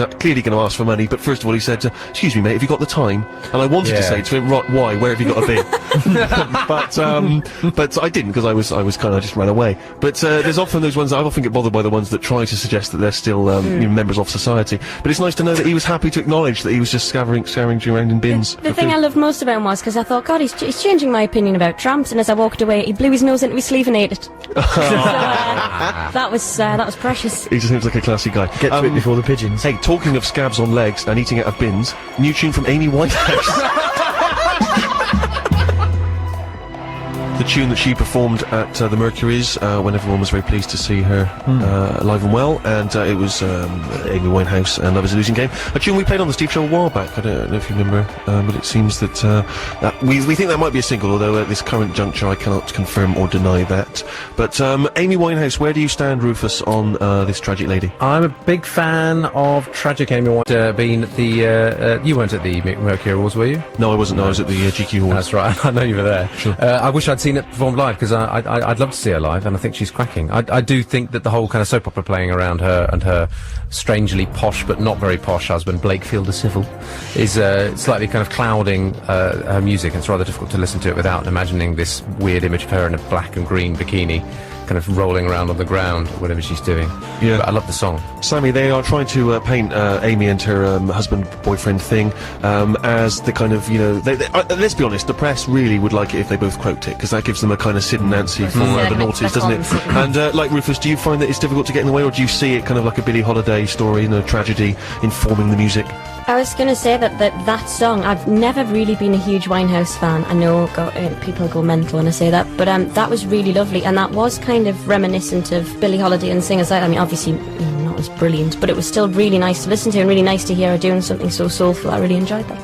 clearly going to ask for money, but first of all he said, excuse me mate, have you got the time? And I wanted to say to him, right, why, where have you got to be? but I didn't, because I was kind of just ran away. But there's often those ones, I often get bothered by the ones that try to suggest that they're still you know, members of society. But it's nice to know that he was happy to acknowledge that he was just scavenging around in bins. The thing I loved most about him was, because I thought, God, he's changing my opinion about tramps, and as I walked away, he blew his nose into his sleeve and ate it. So, that was precious. He just seems like a classy guy. Get to it before the pigeons. Hey, talking of scabs on legs and eating out of bins, new tune from Amy Winehouse. The tune that she performed at the Mercury's when everyone was very pleased to see her alive and well, and it was Amy Winehouse and Love Is a Losing Game, a tune we played on the Steve Show a while back. I don't know if you remember, but it seems that we think that might be a single, although at this current juncture I cannot confirm or deny that. But Amy Winehouse, where do you stand, Rufus, on this tragic lady? I'm a big fan of tragic Amy Winehouse. Being at the you weren't at the Mercury Awards, were you? No, I wasn't. No, I was at the GQ Awards. That's right. I know you were there. Sure. I wish I'd seen it performed live, because I'd love to see her live, and I think she's cracking. I do think that the whole kind of soap opera playing around her and her strangely posh but not very posh husband Blake Fielder Civil is slightly kind of clouding her music. It's rather difficult to listen to it without imagining this weird image of her in a black and green bikini kind of rolling around on the ground, whatever she's doing. Yeah. But I love the song. Sammy, they are trying to paint Amy and her husband-boyfriend thing as the kind of, you know, let's be honest, the press really would like it if they both quoted it, because that gives them a kind of Sid and Nancy for the noughties, doesn't it? And like Rufus, do you find that it's difficult to get in the way, or do you see it kind of like a Billie Holiday story, you know, tragedy informing the music? I was going to say that song, I've never really been a huge Winehouse fan. I know people go mental when I say that, but that was really lovely, and that was kind of reminiscent of Billie Holiday and Singers Out. I mean, obviously, you know, not as brilliant, but it was still really nice to listen to and really nice to hear her doing something so soulful. I really enjoyed that.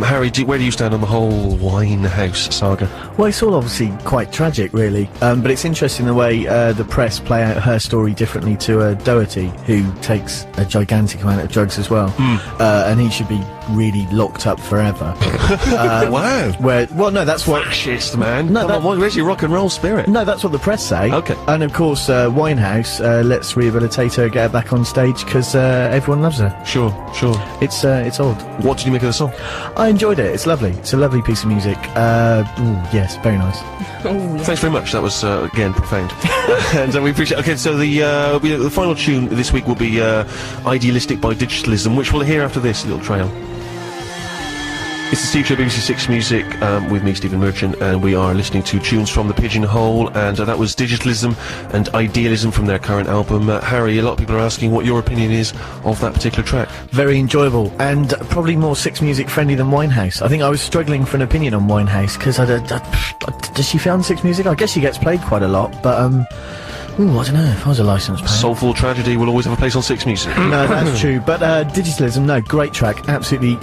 Harry, where do you stand on the whole Winehouse saga? Well, it's all obviously quite tragic, really, but it's interesting the way the press play out her story differently to Doherty, who takes a gigantic amount of drugs as well, and he should be really locked up forever. Wow. Well, no, that's what... Fascist, man. No, Come on, where's your rock and roll spirit? No, that's what the press say. Okay. And of course, Winehouse, let's rehabilitate her, get her back on stage, because everyone loves her. Sure. It's odd. What did you make of the song? I enjoyed it. It's lovely. It's a lovely piece of music. Yes, very nice. Oh, yeah. Thanks very much. That was, again, profound. And we appreciate it. Okay, so the final tune this week will be Idealistic by Digitalism, which we'll hear after this little trail. It's the Steve Show, BBC Six Music, with me, Stephen Merchant, and we are listening to tunes from the Pigeonhole, and that was Digitalism and Idealism from their current album. Harry, a lot of people are asking what your opinion is of that particular track. Very enjoyable, and probably more Six Music friendly than Winehouse. I think I was struggling for an opinion on Winehouse, because does she fit on Six Music? I guess she gets played quite a lot, but ooh, I don't know, if I was a licensed player. Soulful Tragedy will always have a place on Six Music. No, that's true, but Digitalism, no, great track, absolutely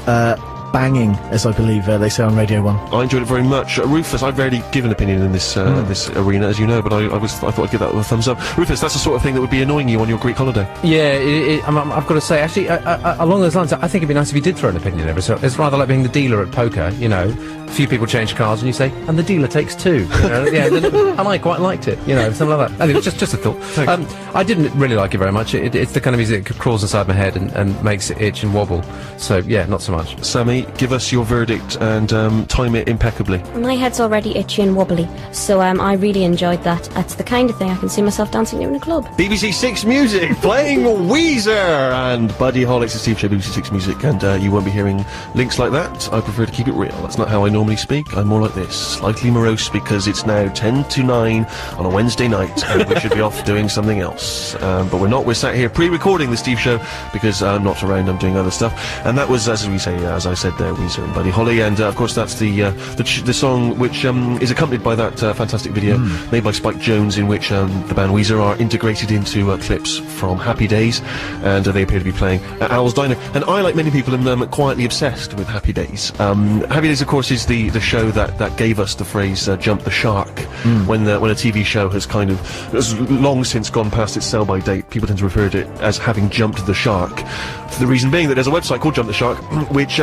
banging, as I believe they say on Radio 1. I enjoyed it very much. Rufus, I've rarely given an opinion in this this arena, as you know, but I thought I'd give that a thumbs up. Rufus, that's the sort of thing that would be annoying you on your Greek holiday. Yeah, I've got to say, actually, along those lines, I think it'd be nice if you did throw an opinion every so. It's rather like being the dealer at poker, you know. A few people change cards and you say, and the dealer takes two. You know? Yeah, and I quite liked it, you know, something like that. Anyway, just a thought. I didn't really like it very much. It's the kind of music that crawls inside my head and makes it itch and wobble. So, yeah, not so much. Sammy, give us your verdict and time it impeccably. My head's already itchy and wobbly, so I really enjoyed that. That's the kind of thing I can see myself dancing to in a club. BBC Six Music playing Weezer and Buddy Holly. It's the Steve Show, BBC Six Music, and you won't be hearing links like that. I prefer to keep it real. That's not how I normally speak. I'm more like this, slightly morose, because it's now 10 to 9 on a Wednesday night and we should be off doing something else. But we're not. We're sat here pre-recording the Steve Show because I'm not around, I'm doing other stuff. And that was, as I said there, Weezer and Buddy Holly, and of course that's the song which is accompanied by that fantastic video made by Spike Jonze, in which the band Weezer are integrated into clips from Happy Days, and they appear to be playing at Owl's Diner. And I, like many people, am quietly obsessed with Happy Days. Happy Days, of course, is the show that gave us the phrase "jump the shark." When a TV show has long since gone past its sell-by date, people tend to refer to it as having jumped the shark. For the reason being that there's a website called Jump the Shark, which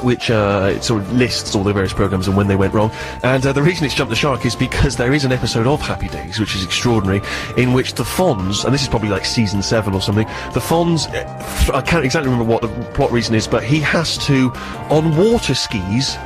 which it sort of lists all the various programs and when they went wrong. And the reason it's jumped the shark is because there is an episode of Happy Days, which is extraordinary, in which the Fonz, and this is probably like season 7 or something, the Fonz, I can't exactly remember what the plot reason is, but he has to, on water skis,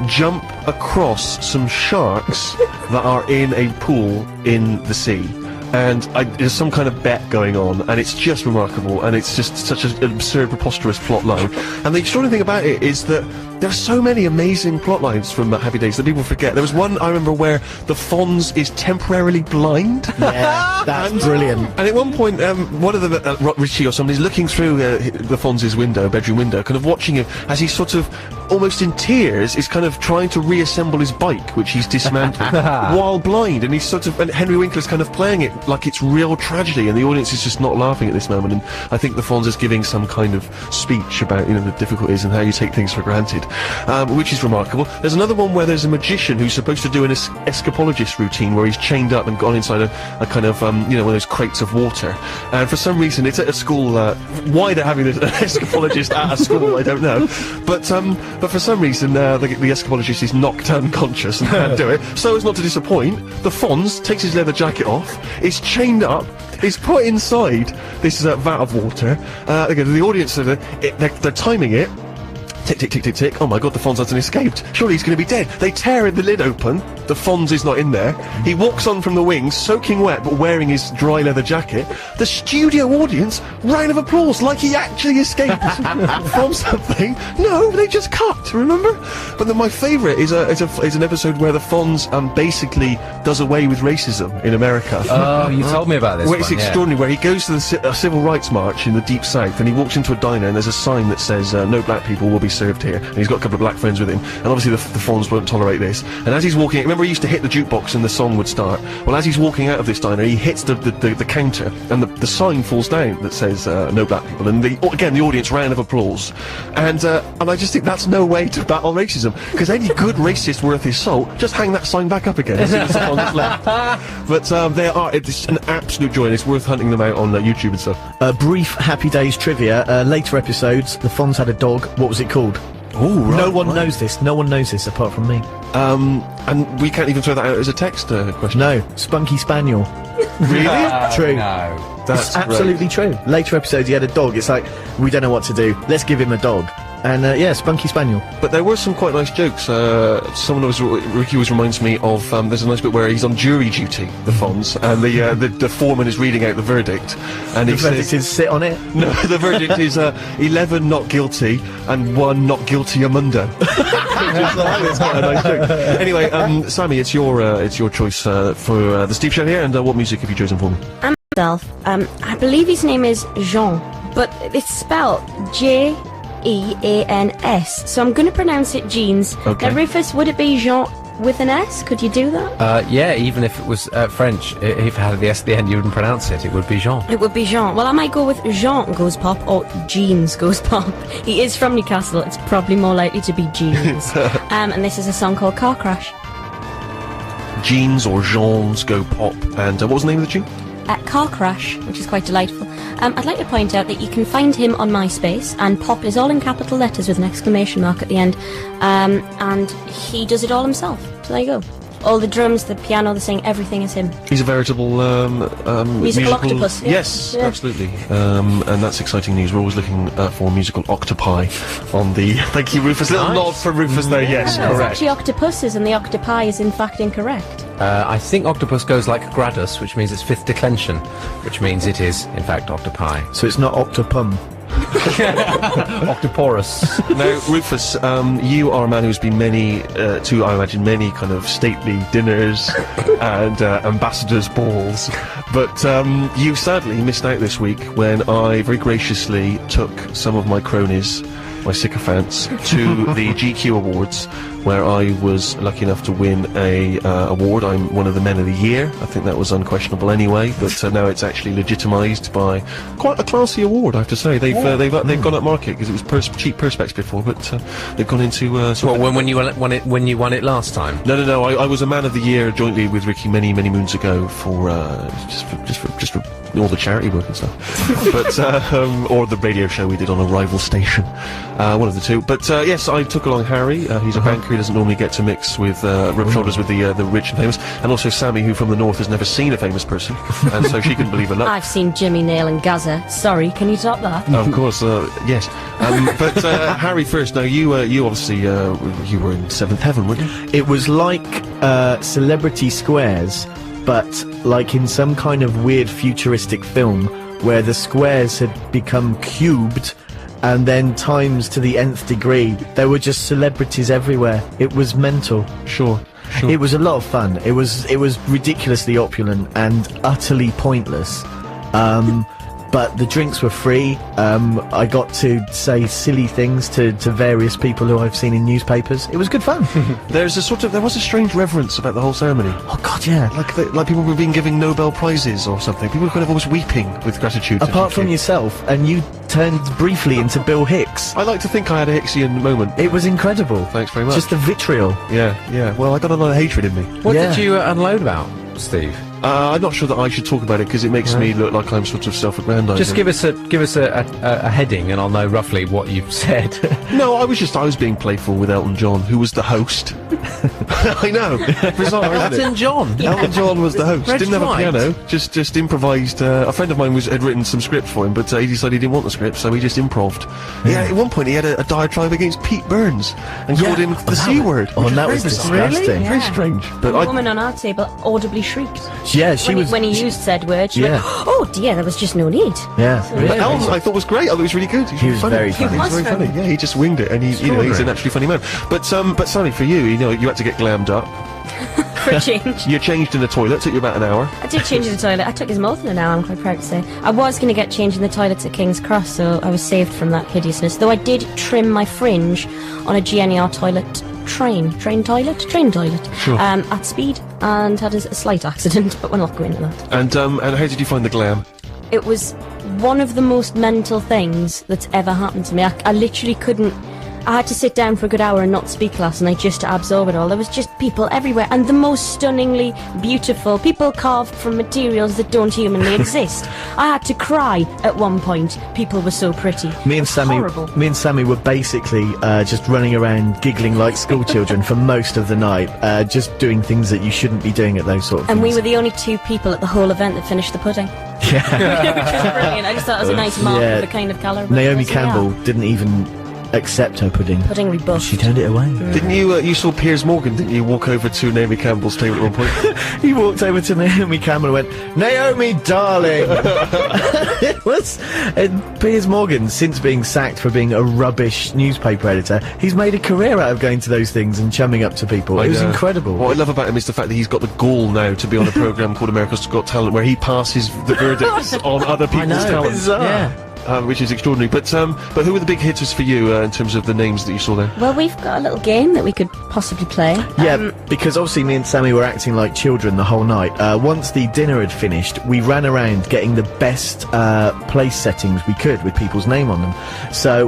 jump across some sharks that are in a pool in the sea. And there's some kind of bet going on, and it's just remarkable, and it's just such an absurd, preposterous plot line. And the extraordinary thing about it is that there's so many amazing plot lines from Happy Days that people forget. There was one I remember where the Fonz is temporarily blind. Yeah, that's brilliant. And at one point, one of them, Richie or somebody's looking through the Fonz's window, bedroom window, kind of watching him as he's sort of almost in tears, is kind of trying to reassemble his bike, which he's dismantled, while blind. And he's sort of, and Henry Winkler's kind of playing it like it's real tragedy, and the audience is just not laughing at this moment. And I think the Fonz is giving some kind of speech about, you know, the difficulties and how you take things for granted, which is remarkable. There's another one where there's a magician who's supposed to do an escapologist routine where he's chained up and gone inside a kind of, you know, one of those crates of water. And for some reason, it's at a school, why they're having an escapologist at a school, I don't know. But for some reason, the escapologist is knocked unconscious and can't do it. So as not to disappoint, the Fonz takes his leather jacket off, is chained up, is put inside this vat of water. Again, the audience, they're timing it. Tick, tick, tick, tick, tick. Oh my god, the Fonz hasn't escaped. Surely he's going to be dead. They tear the lid open. The Fonz is not in there. He walks on from the wings, soaking wet, but wearing his dry leather jacket. The studio audience, round of applause, like he actually escaped from something. No, they just cut, remember? But then my favourite is an episode where the Fonz basically does away with racism in America. Oh, you told me about this Well, it's one, yeah. extraordinary, where he goes to the Civil Rights March in the Deep South, and he walks into a diner, and there's a sign that says, no black people will be served here. And he's got a couple of black friends with him, and obviously the Fonz won't tolerate this. And as he's walking, remember he used to hit the jukebox and the song would start? Well, as he's walking out of this diner, he hits the counter, and the sign falls down that says, no black people. And again, the audience round of applause. And I just think that's no way to battle racism, because any good racist worth his salt, just hang that sign back up again as soon as the Fonz left. But it's an absolute joy, and it's worth hunting them out on YouTube and stuff. Brief Happy Days trivia. Later episodes, the Fonz had a dog. What was it called? Oh, right, no one knows this. No one knows this apart from me. And we can't even throw that out as a text question. No, Spunky Spaniel. Really? True. No. That's absolutely true. Later episodes, he had a dog. It's like, we don't know what to do. Let's give him a dog. And yeah, Spunky Spaniel. But there were some quite nice jokes. Ricky always reminds me of, there's a nice bit where he's on jury duty, the Fonz, and the foreman is reading out the verdict. And The verdict is sit on it. No, the verdict is 11 not guilty and 1 not guilty amundo. It's quite a nice joke. Anyway, Sammy, it's your choice for the Steve Show here, and what music have you chosen for me? Myself, I believe his name is Jean, but it's spelled Jeans. So I'm going to pronounce it Jeans. Okay. Now, Rufus, would it be Jean with an S? Could you do that? Yeah, even if it was French, if it had the S at the end, you wouldn't pronounce it. It would be Jean. It would be Jean. Well, I might go with Jean goes pop or Jeans goes pop. He is from Newcastle. It's probably more likely to be Jeans. And this is a song called Car Crash. Jeans or Jeans go pop. And what was the name of the tune? Car Crash, which is quite delightful. I'd like to point out that you can find him on MySpace, and pop is all in capital letters with an exclamation mark at the end. And he does it all himself. So there you go. All the drums, the piano, the singing, everything is him. He's a veritable Musical octopus. Yeah. Yes, Yeah. absolutely. And that's exciting news. We're always looking for musical octopi on the. Thank you, Rufus. Little Nice. nod for Rufus there. Yes, It's correct. actually octopuses, and the octopi is in fact incorrect. I think octopus goes like gradus, which means it's fifth declension, which means it is, in fact, octopi. So it's not Octopum. Octoporus. Now, Rufus, you are a man who's been to, I imagine, many kind of stately dinners and ambassadors' balls. But you sadly missed out this week when I very graciously took some of my cronies, my sycophants, to the GQ Awards, where I was lucky enough to win a award. I'm one of the Men of the Year. I think that was unquestionable anyway, but now it's actually legitimised by quite a classy award, I have to say. They've gone up market because it was cheap perspex before, but they've gone into when you won it last time? No. I was a Man of the Year jointly with Ricky many moons ago for just for all the charity work and stuff, but or the radio show we did on a rival station, one of the two. But yes, I took along Harry. He's a banker. He doesn't normally get to mix with rub shoulders with the rich and famous, and also Sammy, who from the north has never seen a famous person, and so she couldn't believe her luck. I've seen Jimmy Nail and Gaza. Sorry, can you top that? Of course, yes. But Harry first. Now you obviously you were in Seventh Heaven, weren't you? It was like Celebrity Squares, but like in some kind of weird futuristic film where the squares had become cubed and then times to the nth degree. There were just celebrities everywhere. It was mental. Sure. It was a lot of fun. It was ridiculously opulent and utterly pointless. But the drinks were free. I got to say silly things to various people who I've seen in newspapers. It was good fun. There was a strange reverence about the whole ceremony. Oh God, yeah. Like people were being given Nobel prizes or something. People were kind of almost weeping with gratitude. Apart from yourself, and you turned briefly into Bill Hicks. I like to think I had a Hicksian moment. It was incredible. Thanks very much. Just the vitriol. Yeah. Well, I got a lot of hatred in me. What did you unload about, Steve? I'm not sure that I should talk about it because it makes me look like I'm sort of self-aggrandizing. Just give us a heading, and I'll know roughly what you've said. No, I was being playful with Elton John, who was the host. I know, bizarre, isn't it? Elton John. Elton John was the host. Reg Didn't have a Wright. piano. Just improvised. A friend of mine had written some script for him, but he decided he didn't want the script, so he just improved. Yeah, at one point he had a diatribe against Pete Burns and called him the C word. Oh, and that was disgusting. Very strange. But But a woman on our table audibly shrieked. Yeah, she was. When he used said word, she Yeah. went, "Oh dear, there was just no need." Yeah, But Elton, I thought was great. I thought he was really good. He was very funny. He was very funny. Yeah, he just winged it, and he's a naturally funny man. But Sally, for you, you had to get glammed up. For a change. You changed in the toilet. Took you about an hour. I did change in the toilet. I took his more than an hour, I'm quite proud to say. I was going to get changed in the toilets at King's Cross, so I was saved from that hideousness. Though I did trim my fringe on a GNER toilet train toilet Sure. at speed, and had a slight accident, but we're not going into that. And how did you find the glam? It was one of the most mental things that's ever happened to me. I literally couldn't. I had to sit down for a good hour and not speak last night just to absorb it all. There was just people everywhere, and the most stunningly beautiful people carved from materials that don't humanly exist. I had to cry at one point. People were so pretty. Me and Sammy were basically just running around giggling like school children for most of the night, just doing things that you shouldn't be doing at those sort of And things. we were the only two people at the whole event that finished the pudding. Yeah. Which was brilliant. I just thought it was a nice mark Yeah. of the kind of calibre. Naomi person we Campbell are. didn't even accept her pudding. Pudding rebuffed. She turned it away. Didn't you? You saw Piers Morgan, didn't you? Walk over to Naomi Campbell's table at one point. He walked over to Naomi Campbell and went, "Naomi, darling!" It was... And Piers Morgan, since being sacked for being a rubbish newspaper editor, he's made a career out of going to those things and chumming up to people. It was incredible. What I love about him is the fact that he's got the gall now to be on a programme called America's Got Talent, where he passes the verdicts on other people's talent. Bizarre. Yeah. Which is extraordinary. But who were the big hitters for you in terms of the names that you saw there? Well, we've got a little game that we could possibly play. Yeah, because obviously me and Sammy were acting like children the whole night. Once the dinner had finished, we ran around getting the best place settings we could with people's name on them. So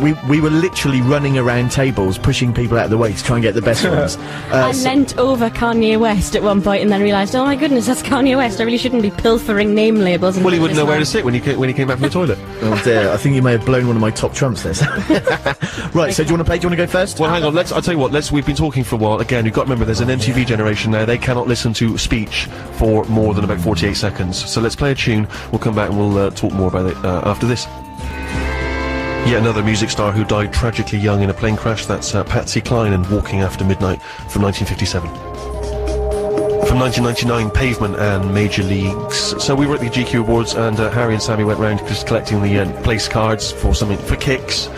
we were literally running around tables, pushing people out of the way to try and get the best ones. I leant over Kanye West at one point and then realised, oh my goodness, that's Kanye West. I really shouldn't be pilfering name labels. Well, he wouldn't know where to sit when he came back from the toilet. Oh dear, I think you may have blown one of my top trumps there. Right, so do you want to play? Do you want to go first? Well, hang on. I'll tell you what. We've been talking for a while. Again, you've got to remember, there's an MTV generation now. They cannot listen to speech for more than about 48 seconds. So let's play a tune. We'll come back and we'll talk more about it after this. Yet another music star who died tragically young in a plane crash. That's Patsy Cline and Walking After Midnight from 1957. From 1999, Pavement and Major Leagues. So we were at the GQ Awards, and Harry and Sammy went round just collecting the place cards for something for kicks.